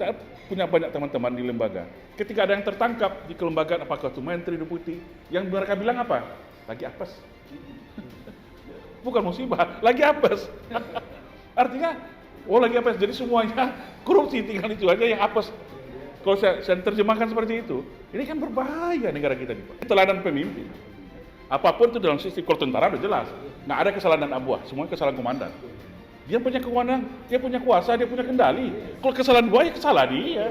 Saya punya banyak teman-teman di lembaga. Ketika ada yang tertangkap di kelembagaan, apakah itu menteri, deputi, yang mereka bilang apa? Lagi apes. Bukan musibah, lagi apes. Artinya, lagi apes. Jadi semuanya korupsi, tinggal itu aja yang apes. Kalau saya terjemahkan seperti itu, ini kan berbahaya negara kita nih, Pak. Teladan pemimpin. Apapun itu dalam sistem, kalau tentara udah jelas. Nggak ada kesalahan dan abuah, semuanya kesalahan komandan. Dia punya kewenangan, dia punya kuasa, dia punya kendali. Kalau kesalahan buah, ya kesalahan dia.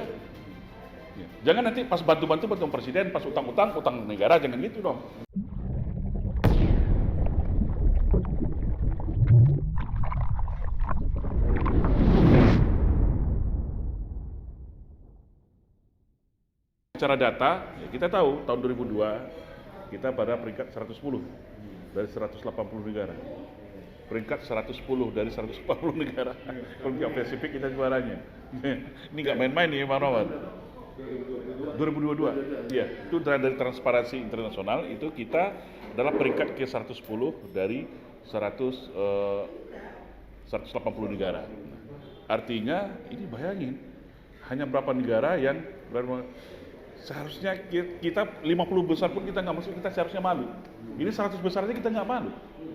Ya. Jangan nanti pas bantu-bantu presiden, pas utang negara, jangan gitu dong. Secara data, ya kita tahu tahun 2002 kita pada peringkat 110 dari 180 negara. Peringkat 110 dari 140 negara. Kalau di Pasifik kita juaranya. Ini nggak main-main nih, Pak Rahmat. 2022, ya, itu dari Transparansi Internasional itu kita adalah peringkat ke 110 dari 180 negara. Artinya ini bayangin, hanya berapa negara yang seharusnya kita 50 besar pun kita nggak masuk, kita seharusnya malu. Ini 100 besar aja kita nggak malu,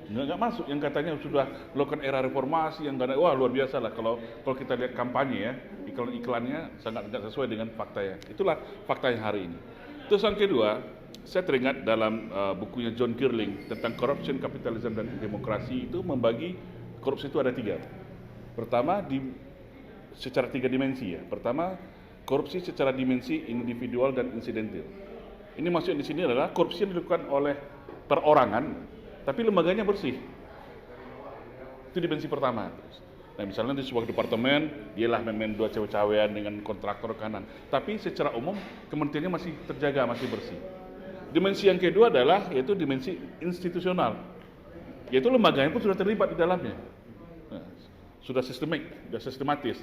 nggak masuk. Yang katanya sudah melakukan era reformasi, yang wah luar biasa lah. Kalau kita lihat kampanye ya, iklan-iklannya sangat tidak sesuai dengan fakta ya. Itulah fakta yang hari ini. Terus yang kedua, saya teringat dalam bukunya John Girling tentang corruption, capitalism dan demokrasi itu membagi korupsi itu ada 3. Pertama secara 3 dimensi ya. Pertama, korupsi secara dimensi individual dan insidental. Ini maksudnya di sini adalah korupsi yang dilakukan oleh perorangan, tapi lembaganya bersih. Itu dimensi pertama. Nah, misalnya di sebuah departemen, dialah main-main dua cawe-cawean dengan kontraktor kanan. Tapi secara umum kementeriannya masih terjaga, masih bersih. Dimensi yang kedua adalah yaitu dimensi institusional, yaitu lembaganya pun sudah terlibat di dalamnya. Nah, sudah sistematis.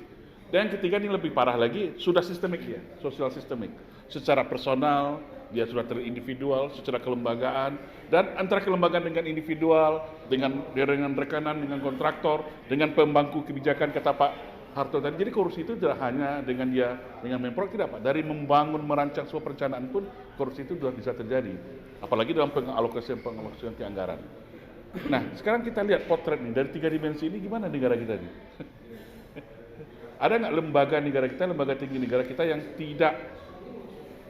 Dan yang ketiga ini lebih parah lagi, sudah sistemik ya, sosial sistemik. Secara personal, dia sudah terindividual, secara kelembagaan, dan antara kelembagaan dengan individual, dengan rekanan, dengan kontraktor, dengan pembangku kebijakan kata Pak Harto tadi. Jadi korupsi itu tidak hanya dengan Menpora, tidak Pak. Dari membangun, merancang sebuah perencanaan pun korupsi itu sudah bisa terjadi. Apalagi dalam pengalokasian anggaran. Nah, sekarang kita lihat potret nih, dari 3 dimensi ini gimana negara kita nih? Ada nggak lembaga negara kita, lembaga tinggi negara kita yang tidak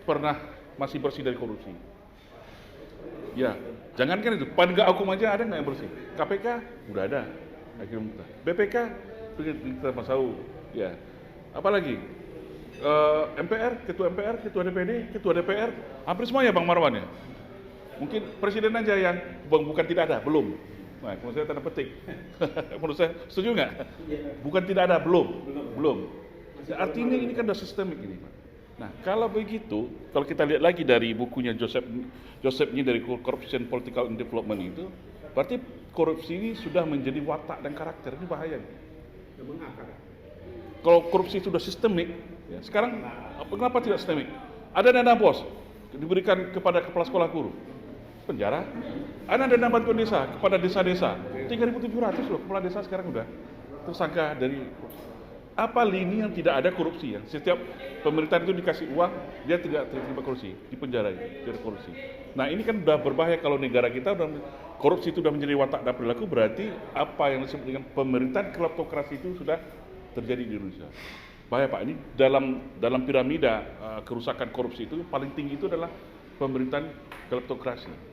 pernah masih bersih dari korupsi? Ya, jangankan itu, penegak hukum aja ada nggak yang bersih? KPK udah ada, akhirnya BPK kita tahu, ya. Apalagi MPR, ketua DPD, ketua DPR, hampir semuanya Bang Marwan ya. Mungkin presiden aja yang bukan tidak ada, belum. Nah, menurut saya tanda petik. Menurut saya, setuju nggak? Bukan tidak ada, belum. Artinya ini kan udah sistemik ini, Pak. Nah, kalau begitu, kalau kita lihat lagi dari bukunya Joseph ini dari Corruption, Political and Development itu, berarti korupsi ini sudah menjadi watak dan karakter, ini bahaya. Kalau korupsi sudah sistemik, ya, sekarang kenapa tidak sistemik? Ada dana bos diberikan kepada kepala sekolah guru, penjara. Ada dana bantuan desa kepada desa-desa, 3.700 loh kepala desa sekarang udah tersangka dari apa lini yang tidak ada korupsi ya. Setiap pemerintahan itu dikasih uang, dia tidak terlibat korupsi, dipenjara tidak korupsi. Nah, ini kan udah berbahaya kalau negara kita udah korupsi itu sudah menjadi watak dan perilaku, berarti apa yang disebut dengan pemerintahan kleptokrasi itu sudah terjadi di Indonesia. Bahaya Pak, ini dalam piramida kerusakan korupsi itu paling tinggi itu adalah pemerintahan kleptokrasi.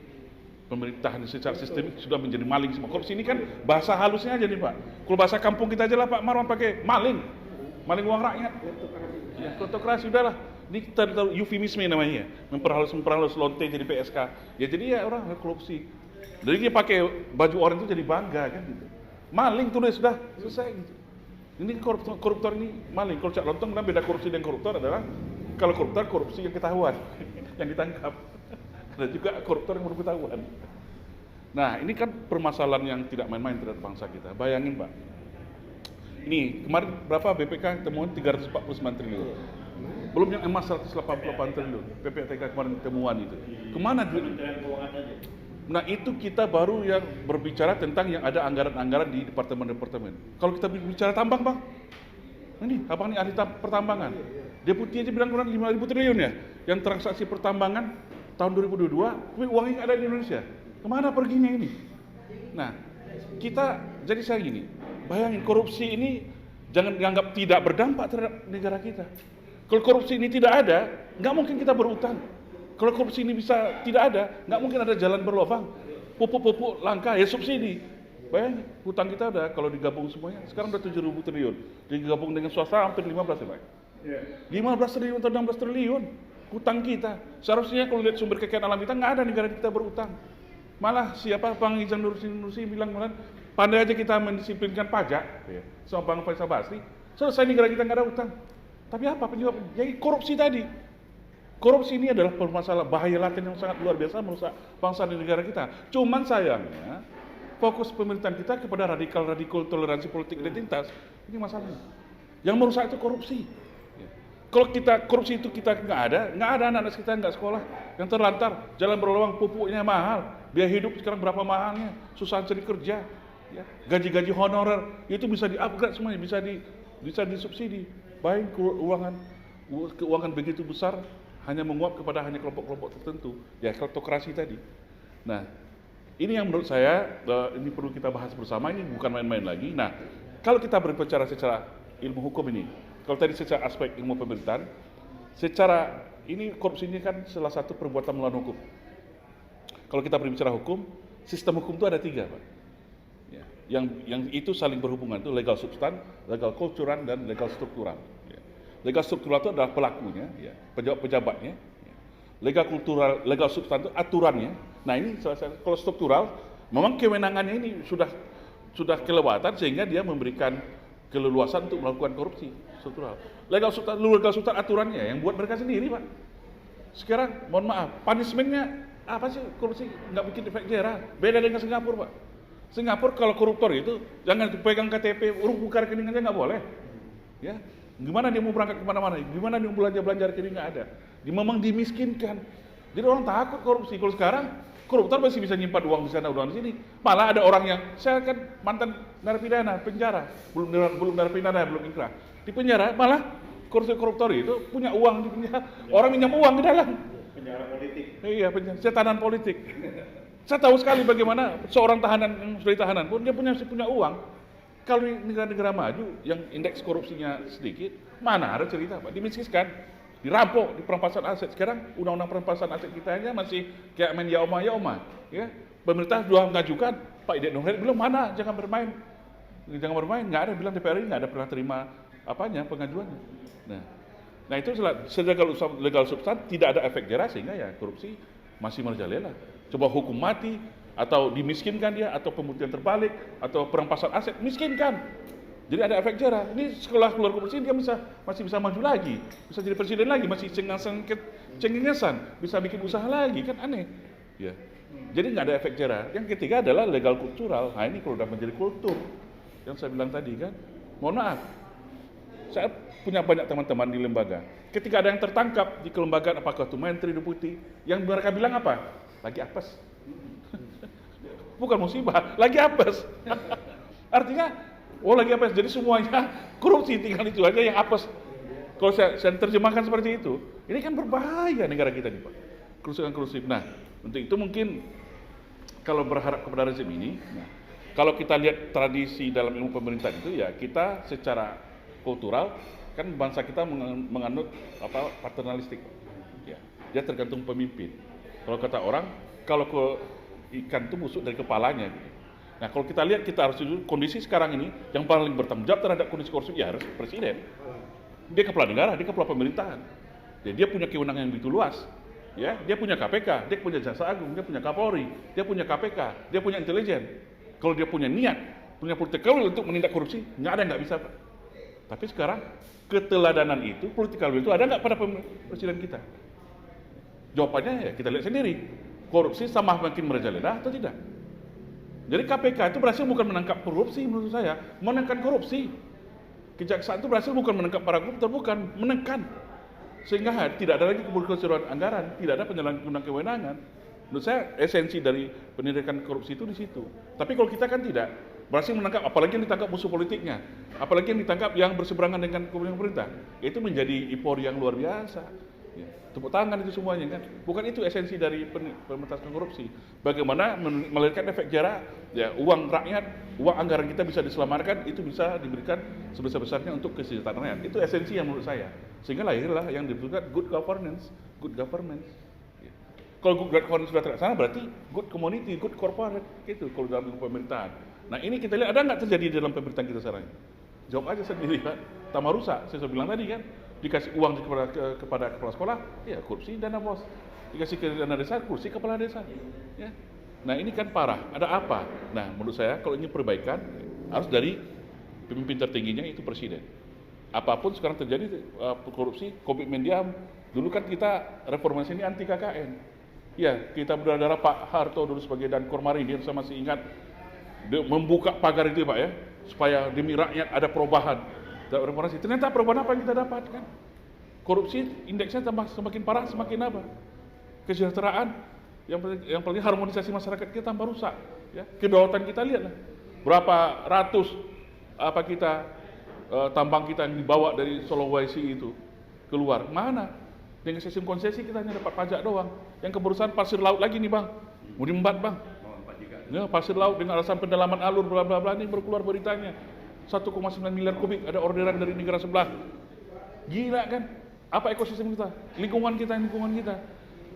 Pemerintahan secara sistemik sudah menjadi maling semua. Korupsi ini kan bahasa halusnya aja nih Pak. Kalau bahasa kampung kita aja lah Pak Marwan pakai maling uang rakyat. Ya, kleptokrasi udahlah. Ini terlalu eufemisme namanya. Memperhalus lonte jadi PSK. Ya jadi ya orang korupsi. Jadi dia pakai baju oranye itu jadi bangga kan gitu. Maling tulis sudah selesai gitu. Ini koruptor ini maling. Kalau Cak Lontong kan beda korupsi dan koruptor adalah kalau koruptor korupsi yang ketahuan, yang ditangkap. Ada juga koruptor yang belum ketahuan. Nah, ini kan permasalahan yang tidak main-main terhadap bangsa kita. Bayangin Pak, ini kemarin berapa BPK temuan 349 triliun. Belum yang emas 188 triliun. PPATK kemarin temuan itu. Kemana duit? Nah, itu kita baru yang berbicara tentang yang ada anggaran-anggaran di departemen-departemen. Kalau kita bicara tambang Bang, ini abang ini ahli pertambangan. Deputi aja bilang kurang 5.000 triliun ya, yang transaksi pertambangan tahun 2022, tapi uangnya nggak ada di Indonesia. Kemana perginya ini? Nah, kita jadi saya gini, bayangin korupsi ini jangan dianggap tidak berdampak terhadap negara kita. Kalau korupsi ini tidak ada, nggak mungkin kita berutang. Kalau korupsi ini bisa tidak ada, nggak mungkin ada jalan berlubang. Pupuk-pupuk langka ya subsidi. Bayangin, hutang kita ada kalau digabung semuanya, sekarang udah 7.000 triliun. Digabung dengan swasta hampir 15 ya Pak. 15 triliun atau 16 triliun hutang kita. Seharusnya kalau lihat sumber kekayaan alam kita, nggak ada negara kita berutang. Malah siapa Bang Ijang Nursi bilang malah pandai aja kita mendisiplinkan pajak sama Bang Faisal Basri, selesai negara kita nggak ada utang. Tapi apa penyebab? Jadi korupsi tadi. Korupsi ini adalah permasalahan bahaya laten yang sangat luar biasa merusak bangsa dan negara kita. Cuman sayangnya fokus pemerintahan kita kepada radikal toleransi politik identitas ini masalahnya. Yang merusak itu korupsi. Kalau kita korupsi itu kita nggak ada anak-anak kita nggak sekolah, yang terlantar, jalan berlubang, pupuknya mahal, biaya hidup sekarang berapa mahalnya, susah cari kerja, ya. Gaji-gaji honorer itu bisa di-upgrade semuanya, bisa disubsidi. Baik keuangan begitu besar hanya menguap kepada hanya kelompok-kelompok tertentu, ya kleptokrasi tadi. Nah, ini yang menurut saya ini perlu kita bahas bersama, ini bukan main-main lagi. Nah, kalau kita berbicara secara ilmu hukum ini, kalau tadi secara aspek ilmu pemerintahan, secara ini korupsi ini kan salah satu perbuatan melawan hukum. Kalau kita berbicara hukum, sistem hukum itu ada 3, Pak. Ya, yang itu saling berhubungan, itu legal substan, legal kultural, dan legal struktural. Ya. Legal struktural itu adalah pelakunya, ya, pejabatnya. Ya. Legal substan itu aturannya. Nah ini kalau struktural, memang kewenangannya ini sudah kelewatan sehingga dia memberikan keleluasan untuk melakukan korupsi struktural. Legal substan aturannya yang buat mereka sendiri, Pak. Sekarang mohon maaf, punishment-nya apa sih korupsi? Nggak bikin efek jerah. Beda dengan Singapura, Pak. Singapura kalau koruptor itu jangan pegang KTP, buka rekening aja nggak boleh. Ya, gimana dia mau berangkat kemana-mana? Gimana dia mau belanja rekening nggak ada? Dia memang dimiskinkan. Jadi orang takut korupsi. Kalau sekarang koruptor masih bisa nyimpan uang di sana, uang di sini. Malah ada orang yang, saya kan mantan narapidana, penjara, belum narapidana, belum inkrah. Di penjara, malah koruptor itu punya uang di penjara. Orang minjam uang di dalam. Penjara politik. Iya, setanan politik. Saya tahu sekali bagaimana seorang tahanan yang sudah ditahanan pun dia masih punya uang. Kalau di negara-negara maju yang indeks korupsinya sedikit, mana ada cerita, Pak? Dimiskinkan, dirampok, di perampasan aset. Sekarang undang-undang perampasan aset kita aja masih kayak main yaoma, ya. Pemerintah sudah mengajukan, Pak Idek Nuril bilang mana, jangan bermain, nggak ada, bilang DPR ini nggak ada pernah terima pengajuannya. Nah itu legal substan tidak ada efek jerah sehingga ya korupsi masih merajalela. Coba hukum mati atau dimiskinkan dia atau pembuktian terbalik atau perampasan aset, miskinkan. Jadi ada efek jerah. Ini setelah keluar korupsi dia masih bisa maju lagi, bisa jadi presiden lagi, masih cengengesan, bisa bikin usaha lagi, kan aneh. Ya. Jadi nggak ada efek jerah. Yang ketiga adalah legal kultural. Nah ini kalau udah menjadi kultur, yang saya bilang tadi kan, mohon maaf, saya punya banyak teman-teman di lembaga. Ketika ada yang tertangkap di kelembagaan, apakah itu menteri, deputi, yang mereka bilang apa? Lagi apes. Bukan musibah, lagi apes. Artinya, lagi apes. Jadi semuanya korupsi, tinggal itu aja yang apes. Kalau saya terjemahkan seperti itu, ini kan berbahaya negara kita nih, Pak. Kerusuhan. Nah, untuk itu mungkin kalau berharap kepada rezim ini, kalau kita lihat tradisi dalam ilmu pemerintahan itu ya kita secara kultural kan bangsa kita menganut paternalistik. Ya, dia tergantung pemimpin. Kalau kata orang, kalau ikan itu busuk dari kepalanya. Gitu. Nah, kalau kita lihat kita harus kondisi sekarang ini yang paling bertanggung jawab terhadap kondisi korupsi ya harus presiden. Dia kepala negara, dia kepala pemerintahan. Dia punya kewenangan yang begitu luas. Ya, dia punya KPK, dia punya Jaksa Agung, dia punya Kapolri, dia punya KPK, dia punya intelijen. Kalau dia punya niat, punya political will untuk menindak korupsi, nggak ada yang nggak bisa, Pak. Tapi sekarang keteladanan itu, political will itu ada nggak pada presiden kita? Jawabannya ya kita lihat sendiri. Korupsi sama makin merajalela atau tidak? Jadi KPK itu berhasil bukan menangkap korupsi menurut saya, menekan korupsi. Kejaksaan itu berhasil bukan menangkap para koruptor, bukan menekan. Sehingga tidak ada lagi kebocoran anggaran, tidak ada penyalahgunaan kewenangan. Menurut saya esensi dari penindakan korupsi itu di situ. Tapi kalau kita kan tidak, berhasil menangkap, apalagi yang ditangkap musuh politiknya, apalagi yang ditangkap yang berseberangan dengan pemerintah, itu menjadi euforia yang luar biasa. Ya, tepuk tangan itu semuanya kan. Bukan itu esensi dari pemberantasan korupsi. Bagaimana melahirkan efek jerah, ya uang rakyat, uang anggaran kita bisa diselamatkan, itu bisa diberikan sebesar-besarnya untuk kesejahteraan rakyat. Itu esensi yang menurut saya. Sehingga lahirlah yang disebut good governance, good governance. Ya. Kalau good governance sudah terlaksana berarti good community, good corporate, gitu kalau dalam pemerintahan. Nah ini kita lihat ada nggak terjadi dalam pemerintahan kita sekarang? Jawab aja sendiri kan. Tambah rusak, saya sudah bilang tadi kan. Dikasih uang kepada kepala sekolah, ya korupsi dana bos. Dikasih ke dana desa, kursi kepala desa. Ya. Nah ini kan parah. Ada apa? Nah menurut saya kalau ingin perbaikan harus dari pemimpin tertingginya itu presiden. Apapun sekarang terjadi korupsi, komitmen dia. Dulu kan kita reformasi ini anti KKN. Ya kita berdarah Pak Harto dulu sebagai dan Kormari, dia saya masih ingat. Dia membuka pagar itu Pak ya, supaya demi rakyat ada perubahan. Reformasi. Ternyata perubahan apa yang kita dapatkan? Korupsi indeksnya semakin parah, semakin apa? Kesejahteraan yang paling harmonisasi masyarakat kita tambah rusak. Ya. Kedaulatan kita lihatlah. Berapa ratus tambang kita yang dibawa dari Sulawesi itu keluar. Mana? Dengan sistem konsesi kita hanya dapat pajak doang. Yang keberusahaan pasir laut lagi nih Bang. Mau diembat Bang. Ya, pasir laut dengan alasan pendalaman alur bla bla bla ini baru keluar beritanya 1,9 miliar kubik ada orderan dari negara sebelah. Gila kan? Apa ekosistem kita? Lingkungan kita.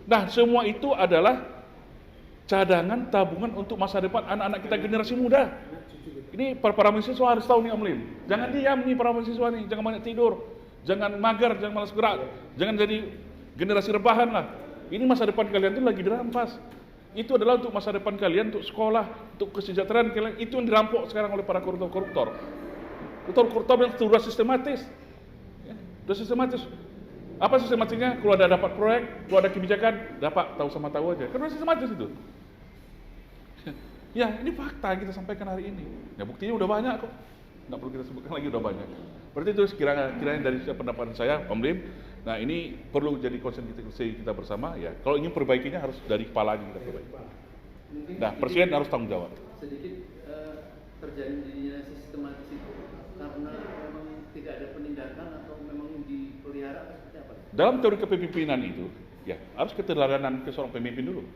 Nah, semua itu adalah cadangan tabungan untuk masa depan anak-anak kita generasi muda. Ini para mahasiswa harus tahu nih Om Lim. Jangan diam nih para mahasiswa nih, jangan banyak tidur, jangan mager, jangan malas gerak, jangan jadi generasi rebahan lah. Ini masa depan kalian tuh lagi dirampas. Itu adalah untuk masa depan kalian, untuk sekolah, untuk kesejahteraan kalian. Itu yang dirampok sekarang oleh para koruptor. Koruptor yang sudah sistematis. Ya, sudah sistematis. Apa sistematisnya? Kalau ada dapat proyek, kalau ada kebijakan, dapat tahu sama tahu aja. Karena sistematis itu. Ya, ini fakta yang kita sampaikan hari ini. Ya, buktinya udah banyak kok. Nggak perlu kita sebutkan lagi, udah banyak. Berarti itu kiranya dari pendapat saya, Om Lim. Nah, ini perlu jadi concern kita bersama ya. Kalau ingin perbaikinya harus dari kepala kita perbaiki. Nah, presiden harus tanggung jawab. Sedikit terjadinya sistematis itu karena memang tidak ada penindakan atau memang dipelihara seperti apa? Dalam teori kepemimpinan itu, ya harus keteladanan seorang pemimpin dulu.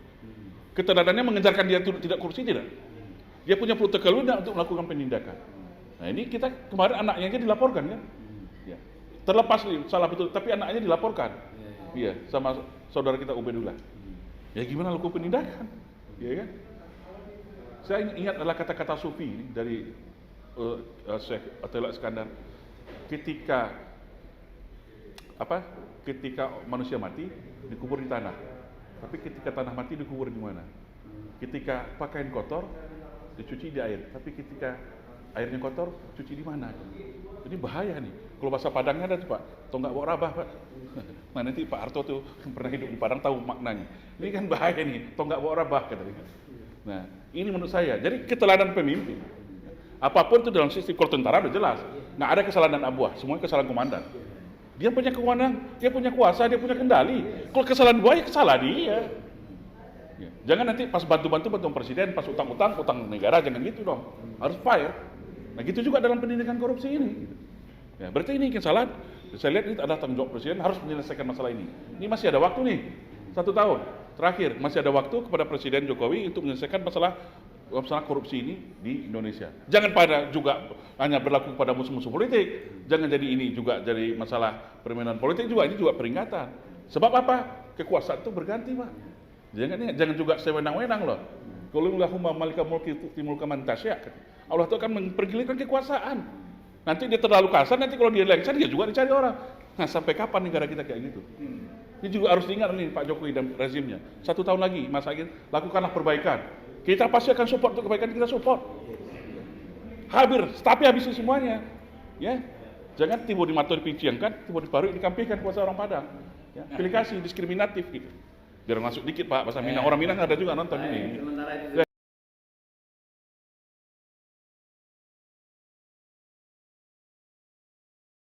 Keteladanannya mengejarkan dia tidak korupsi tidak. Dia punya protokol untuk melakukan penindakan. Nah, ini kita kemarin anaknya aja dilaporkan kan. Ya. Terlepas salah betul, tapi anaknya dilaporkan. Iya, sama saudara kita Ubedullah. Ya gimana lakukan penindakan? Ya kan? Saya ingat adalah kata-kata Sufi dari Syekh Athaillah Iskandar. Ketika manusia mati dikubur di tanah. Tapi ketika tanah mati dikubur di mana? Ketika pakaian kotor dicuci di air, tapi ketika airnya kotor cuci di mana? Ini bahaya nih. Kalau bahasa Padangnya ada tuh Pak, tonggak bawa rabah Pak. Nah nanti Pak Harto tuh pernah hidup di Padang tahu maknanya. Ini kan bahaya nih, tonggak bawa rabah katanya. Nah ini menurut saya. Jadi keteladan pemimpin. Apapun itu dalam sistem kalau tentara udah jelas. Nggak ada kesalahan dan abuah, semuanya kesalahan komandan. Dia punya kewenangan, dia punya kuasa, dia punya kendali. Kalau kesalahan buah ya kesalahan dia. Ya. Jangan nanti pas bantu presiden, pas utang negara, jangan gitu dong. Harus fire. Nah gitu juga dalam pendidikan korupsi ini. Ya, berarti ini kesalahan. Saya lihat ini adalah tanggung jawab presiden harus menyelesaikan masalah ini. Ini masih ada waktu nih, 1 tahun terakhir masih ada waktu kepada Presiden Jokowi untuk menyelesaikan masalah korupsi ini di Indonesia. Jangan juga hanya berlaku pada musuh-musuh politik. Jangan jadi ini juga jadi masalah permainan politik juga. Ini juga peringatan. Sebab apa? Kekuasaan itu berganti Pak. Jangan juga sewenang-wenang loh. Qul Allahumma malikal mulki tu'til mulka man tasya'. Allah itu akan mempergilirkan kekuasaan. Nanti dia terlalu kasar, nanti kalau dia lengser dia juga dicari orang. Nah sampai kapan negara kita kayak gitu? Ini juga harus diingat nih Pak Jokowi dan rezimnya. 1 tahun lagi masa ini lakukanlah perbaikan. Kita pasti akan support untuk kebaikan, kita support. Tapi habisi semuanya. Ya. Jangan tiba di Mator dipiciangkan, tiba di Baru dikampingkan kuasa orang Padang. Ya. Pilih kasih diskriminatif gitu. Biar masuk dikit Pak bahasa Minang. Orang Minang ada juga nonton ini.